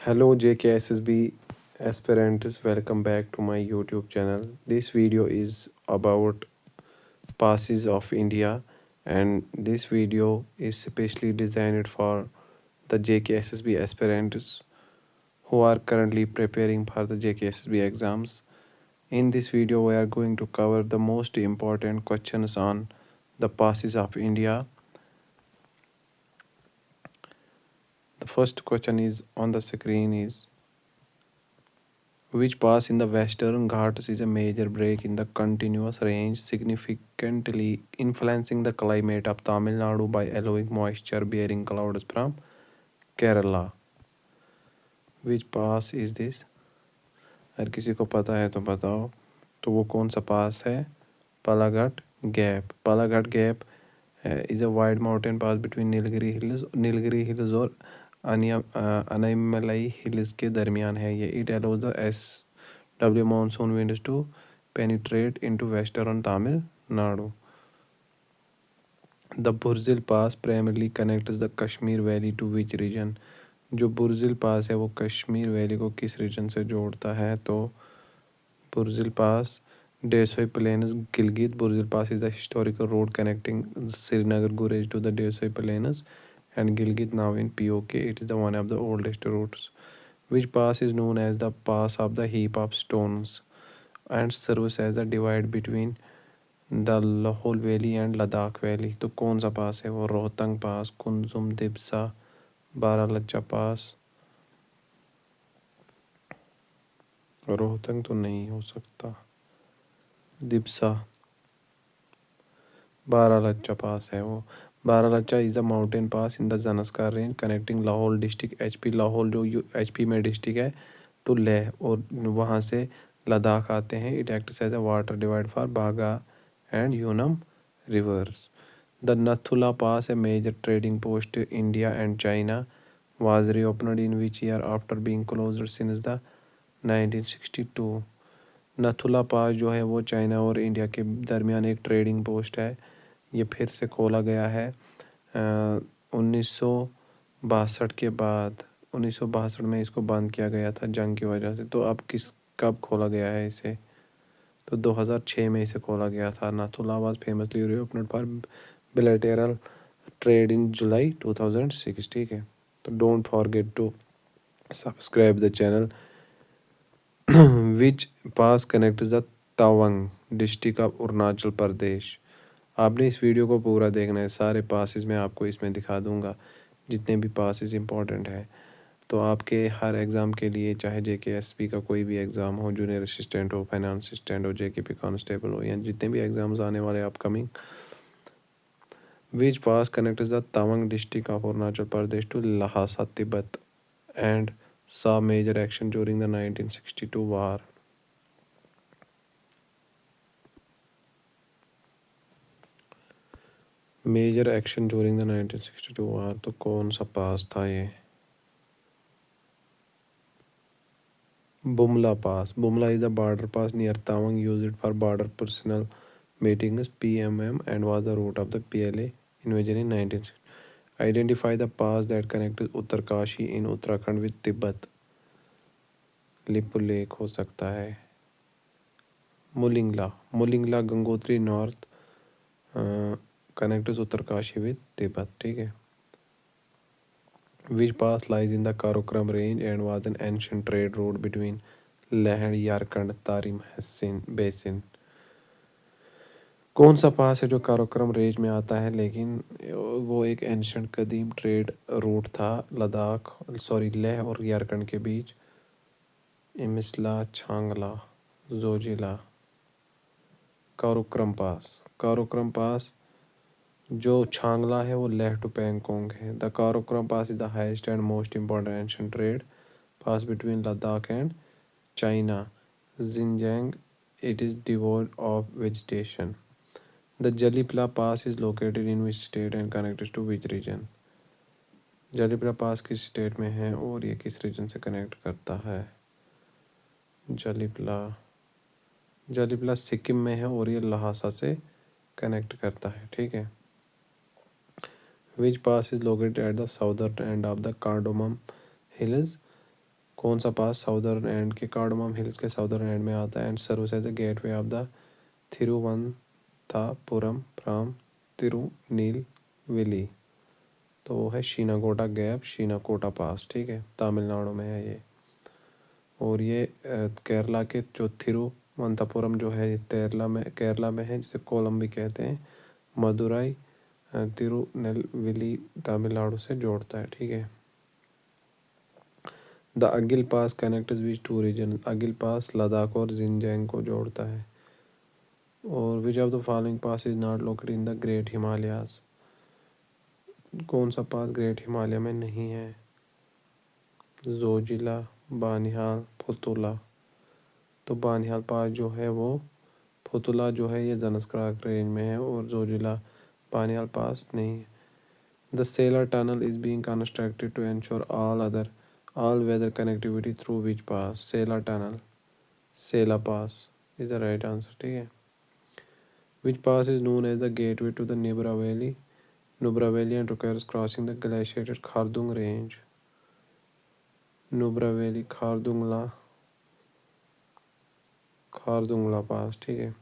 Hello JKSSB aspirants, welcome back to my YouTube channel. This video is about passes of India, and this video is specially designed for the JKSSB aspirants who are currently preparing for the JKSSB exams. In this video we are going to cover the most important questions on the passes of India. The first question is on the screen is which pass in the Western Ghats is a major break in the continuous range, significantly influencing the climate of Tamil Nadu by allowing moisture bearing clouds from Kerala. Which pass is this? अगर किसी को पता है तो बताओ, तो वो कौन सा पास है? Palagat Gap. Palagat Gap is a wide mountain pass between Nilgiri Hills और अनाईमलाई हिल्स के दरमियान है ये. It allows the SW monsoon winds to penetrate into western Tamil Nadu. The Burzil Pass primarily connects the Kashmir Valley to which region? जो बुर्जिल पास है वो Kashmir valley को किस रीजन से जोड़ता है? तो Burzil pass Deosai plains Gilgit. Burzil pass is the historical road connecting Srinagar Gurez to the Deosai plains and Gilgit now in POK. It is the one of the oldest routes. Which pass is known as the Pass of the Heap of Stones and serves as the divide between the Lahore Valley and Ladakh Valley. तो कौन सा पास है वो? रोहतंग पास, कुंजुम दिबसा, बारालच्चा पास. रोहतंग तो नहीं हो सकता, दिबसा. बारालच्चा pass है वो. Baralacha is a mountain pass in the Zanskar range connecting Lahaul district HP, Lahaul जो एचपी में डिस्ट्रिक्ट है, टू लेह, और वहाँ से लद्दाख आते हैं. It acts as a water divide for Bhaga and Yunam rivers. The Nathula pass, a major trading post India and China, was reopened in which year after being closed since the 1962. नथुला पास जो है वो चाइना और इंडिया के दरमियान एक ट्रेडिंग पोस्ट है. ये फिर से खोला गया है 1962 के बाद. 1962 में इसको बंद किया गया था जंग की वजह से. तो अब कब खोला गया है इसे? तो 2006 में इसे खोला गया था. Nathula was famously reopened for bilateral trade in July 2006. ठीक है, तो don't forget to subscribe the channel. Which pass connects the Tawang district of Arunachal Pradesh. आपने इस वीडियो को पूरा देखना है. सारे पासेस मैं आपको इसमें दिखा दूंगा, जितने भी पासेस इंपॉर्टेंट हैं. तो आपके हर एग्ज़ाम के लिए, चाहे JKSP का कोई भी एग्ज़ाम हो, जूनियर असिस्टेंट हो, फाइनेंस असिस्टेंट हो, JKP कांस्टेबल हो, या जितने भी एग्ज़ाम्स आने वाले upcoming. Which pass connects the Tawang district of Arunachal Pradesh to Lhasa Tibet and saw major action during the 1962 war. Major action during the 1962 war, तो कौन सा पास था ये? Bumla pass. Bumla is the border pass near Tawang used for border personnel meetings PMM and was the route of the PLA invasion in 1960. Identify the pass that connects Uttarkashi in Uttarakhand with Tibet. Lipu lake हो सकता है. Mulingla. Mulingla Gangotri north connects Uttarkashi with Tibet. ठीक है. Which pass lies in the Karakoram range and was an ancient trade route between Leh and Yarkand Tarim Basin. कौन सा पास है जो Karakoram range में आता है, लेकिन वो एक एंशंट कदीम ट्रेड रूट था लेह और यारकंड के बीच. इमिसला, छांगला, जोजिला. काराकोरम पास. काराकोरम पास जो छांगला है वो लेह टू पैंगोंग है. The Karakoram pass is the highest and most important ancient trade pass between Ladakh and China. Xinjiang, it is devoid of vegetation. The Jalipla Pass is located in which state and connected to which region? जलीपला पास किस state में है और ये किस reason से connect करता है? जलीपला सिक्किम में है और ये लहासा से कनेक्ट करता है. ठीक है. Which pass is located at the southern end of the Cardamom Hills? कौन सा पास साउदर्न एंड के कार्डमम हिल्स के साउदर्न एंड में आता है and serves as a gateway of the Thiruvananthapuram from Tirunelveli. तो वो है शीनागोटा गैप, शीनाकोटा पास, ठीक है, तमिलनाडु में है ये। और ये केरला के जो थिरुवनंतपुरम जो है केरला में है, जिसे कोलम भी कहते हैं। मदुराई तिरुनेलवेली तमिलनाडु से जोड़ता है, ठीक है। The Aghil pass connects which two region, Aghil pass Ladakh और जिनजियांग को जोड़ता है। और which of the following pass is not located in the Great Himalayas, कौन सा पास ग्रेट हिमालय में नहीं है? जोजिला, बानिहाल, फुतुला। तो बानिहाल पास जो है वो, फुतुला जो है ये ज़नस्क्राक रेंज में है, और जोजिला बानिहाल पास नहीं है। The Sela tunnel is being constructed to ensure all weather connectivity through which pass, Sela tunnel, Sela pass is the right answer, ठीक है। Which pass is known as the gateway to the Nubra valley and requires crossing the glaciated Khardung range, Nubra valley, Khardungla pass, ठीक है।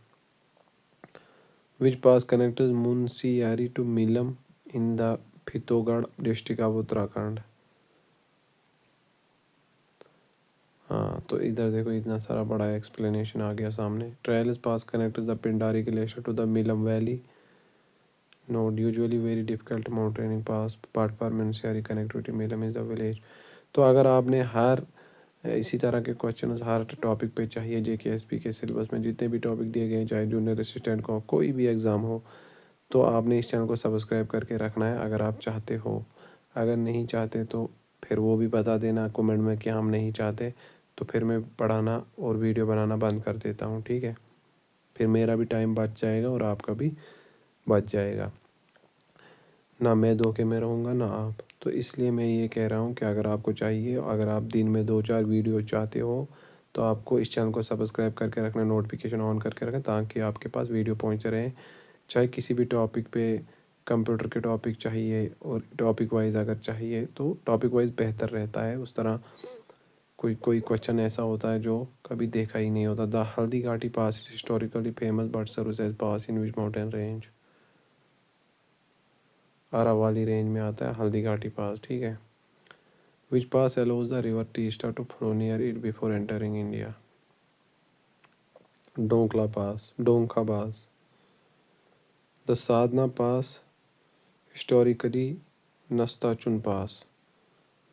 Which pass connects Munsiyari to Milam in the Pithoragarh district of Uttarakhand. हाँ, तो इधर देखो इतना सारा बड़ा एक्सप्लेनेशन आ गया सामने। Traill's pass connects the Pindari glacier to the Milam valley, not usually very difficult mountaineering pass but for Munsiyari connectivity Milam is the village. तो अगर आपने हर इसी तरह के क्वेश्चन हर टॉपिक पे चाहिए, JKSP के सिलेबस में जितने भी टॉपिक दिए गए, चाहे जूनियर असिस्टेंट को कोई भी एग्ज़ाम हो, तो आपने इस चैनल को सब्सक्राइब करके रखना है अगर आप चाहते हो। अगर नहीं चाहते तो फिर वो भी बता देना कमेंट में कि हम नहीं चाहते, तो फिर मैं पढ़ाना और वीडियो बनाना बंद कर देता हूँ, ठीक है। फिर मेरा भी टाइम बच जाएगा और आपका भी बच जाएगा, ना मैं धोखे में रहूँगा ना आप। तो इसलिए मैं ये कह रहा हूँ कि अगर आपको चाहिए, अगर आप दिन में 2-4 वीडियो चाहते हो, तो आपको इस चैनल को सब्सक्राइब करके रखना, नोटिफिकेशन ऑन करके रखें, ताकि आपके पास वीडियो पहुँचते रहें। चाहे किसी भी टॉपिक पे, कंप्यूटर के टॉपिक चाहिए और टॉपिक वाइज अगर चाहिए तो टॉपिक वाइज बेहतर रहता है। उस तरह कोई कोई क्वेश्चन ऐसा होता है जो कभी देखा ही नहीं होता। The Haldi Ghati pass historically famous but serves as pass in which mountain range, Aravalli range में आता है हल्दी घाटी पास, ठीक है। Which pass allows the river Teesta to flow near it before entering India, Donka pass. The Sadhana pass historically Nastachun pass,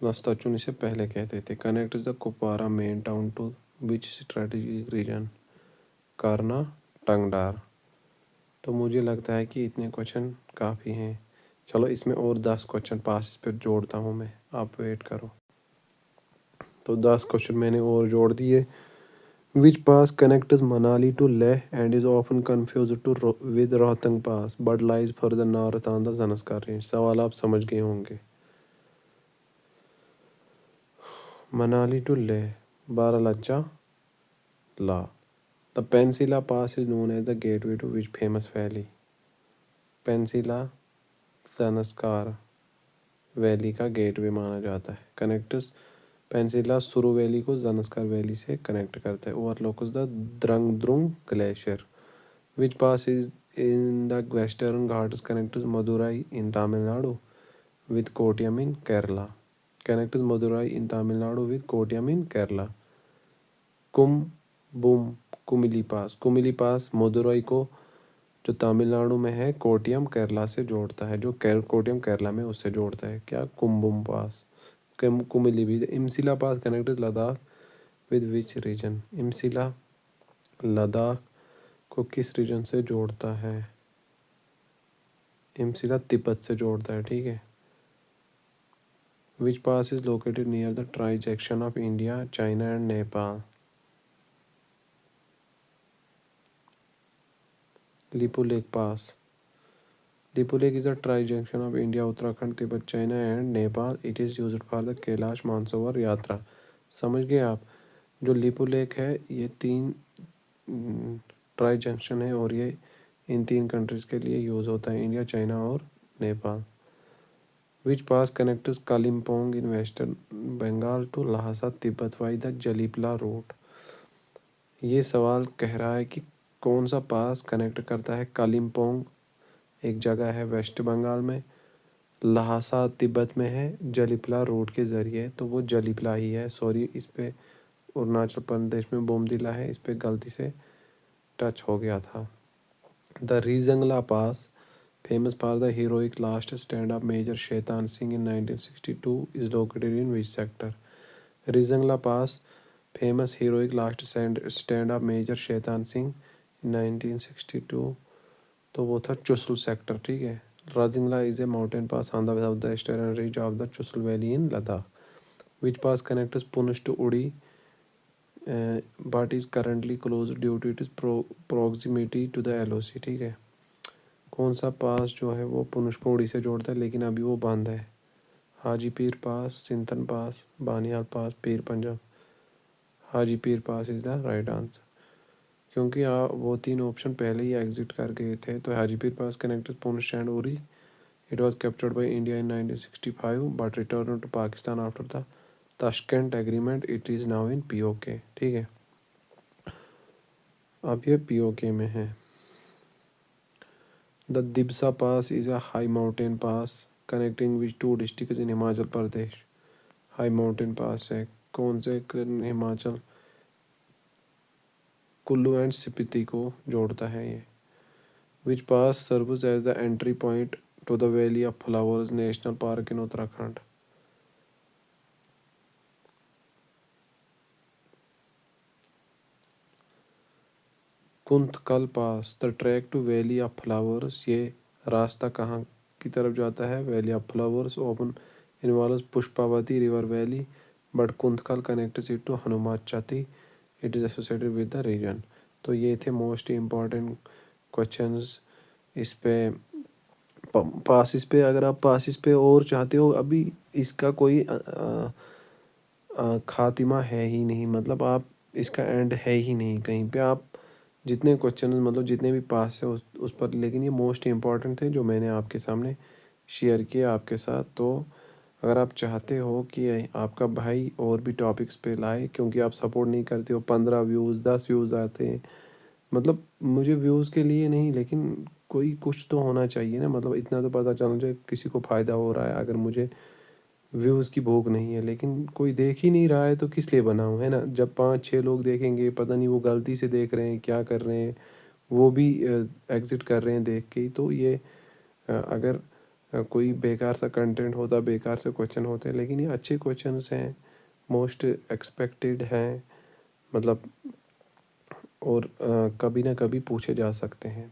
Nastachun इसे पहले कहते थे। Connect the Kupwara main town to which strategic region, Karna Tangdhar. तो मुझे लगता है कि इतने क्वेश्चन काफ़ी हैं। चलो इसमें और 10 क्वेश्चन पास पे जोड़ता हूँ मैं, आप वेट करो। तो 10 क्वेश्चन मैंने और जोड़ दिए। Which pass connects Manali to Leh and is often confused to with Rohtang pass but lies further north on the Zanskar range. सवाल आप समझ गए होंगे। Manali to Leh, Baralacha La. The Pensila pass is known as the gateway to which famous valley, Pensila Zanskar valley का गेटवे माना जाता है। कनेक्ट्स पेंसिला सुरु वैली को ज़नस्कार वैली से कनेक्ट करता है। Overlooks the Drang Drung glacier. Which pass is in the Western Ghats connects Madurai in Tamil Nadu with Kottayam in Kerala, connects Madurai in Tamil Nadu with Kottayam in Kerala. Kumily pass Madurai को जो तमिलनाडु में है कोट्टयम केरला से जोड़ता है, जो कोट्टयम केरला में उससे जोड़ता है। क्या कुम्बुम पास, कुमिली भी। Imisla pass connected Ladakh with which region, Imisla Ladakh को किस रीजन से जोड़ता है? इमसिला तिब्बत से जोड़ता है, ठीक है। Which pass is located near the trijunction of India, China and Nepal, Lipulekh pass. Lipulekh is a tri-junction of India, Uttarakhand, Tibet, China and Nepal. It is used for the Kailash Mansarovar Yatra. समझ गए आप? जो लिपुलेक है ये 3 ट्राई जंक्शन है और ये इन 3 कंट्रीज़ के लिए यूज़ होता है, इंडिया, चाइना और Nepal. Which pass connects Kalimpong in western Bengal to Lhasa Tibet by the Jelepla road. ये सवाल कह रहा है कि कौन सा पास कनेक्ट करता है कालिम्पोंग, एक जगह है वेस्ट बंगाल में, लहासा तिब्बत में है, जलीपला रोड के ज़रिए। तो वो जलीपला ही है। सॉरी, इस पे अरुणाचल प्रदेश में बोमदिला है, इस पे गलती से टच हो गया था। The Rezangla pass, famous for the heroic last stand-up Major Shaitan Singh in 1962, is located in which sector? Rizangla Pass, famous heroic last stand-up Major Shaitan Singh in 1962, तो वो था चुसल सेक्टर। ठीक है। Razingla is a mountain pass on the southwestern ridge of the Chusel Valley in Ladakh. Which pass connects Punch to Uri, but is currently closed due to its proximity to the LOC। ठीक है। कौन सा पास जो है वो पुनुष को उड़ी से जोड़ता है लेकिन अभी वो बंद है? हाजी पीर पास, सिंथन पास, बानियाल पास, पीर पंजाब। हाजी पीर पास इज़ द राइट आंसर, क्योंकि वो तीन ऑप्शन पहले ही एग्जिट कर गए थे। तो Haji Pir pass connected Poonch and Uri. It was captured by India in 1965 but return to Pakistan after the Tashkent agreement. It is now in PoK. ठीक है, अब ये पीओके में है। The Dibsa pass is a high mountain pass connecting which two district in Himachal Pradesh. High mountain pass है कौन से Himachal, Kullu and Spiti को जोड़ता है ये। Which pass serves as the entry point to the Valley of Flowers National Park in Uttarakhand. Kuntkal pass, the trek to Valley of Flowers, ये रास्ता कहाँ की तरफ जाता है? Valley of Flowers often involves Pushpawati river valley but Kuntkal connects it to Hanumanchatti. It is associated with the region. तो ये थे मोस्ट इम्पॉर्टेंट क्वेश्चंस इस पे। पासिस पे, अगर आप पासिस पे और चाहते हो, अभी इसका कोई खातिमा है ही नहीं, मतलब आप इसका एंड है ही नहीं कहीं पे। आप जितने क्वेश्चन, मतलब जितने भी पास है उस पर, लेकिन ये मोस्ट इम्पॉर्टेंट थे जो मैंने आपके सामने शेयर किया आपके साथ। तो अगर आप चाहते हो कि आपका भाई और भी टॉपिक्स पे लाए, क्योंकि आप सपोर्ट नहीं करते हो, 15 व्यूज़ 10 व्यूज़ आते हैं, मतलब मुझे व्यूज़ के लिए नहीं, लेकिन कोई कुछ तो होना चाहिए ना, मतलब इतना तो पता चलना चाहिए किसी को फ़ायदा हो रहा है। अगर मुझे व्यूज़ की भूख नहीं है लेकिन कोई देख ही नहीं रहा है तो किस लिए बनाऊँ, है ना? जब 5-6 लोग देखेंगे, पता नहीं वो गलती से देख रहे हैं, क्या कर रहे हैं, वो भी एग्ज़िट कर रहे हैं देख के ही। तो ये अगर कोई बेकार सा कंटेंट होता, बेकार से क्वेश्चन होते, लेकिन ये अच्छे क्वेश्चंस हैं, मोस्ट एक्सपेक्टेड हैं, मतलब, और कभी ना कभी पूछे जा सकते हैं।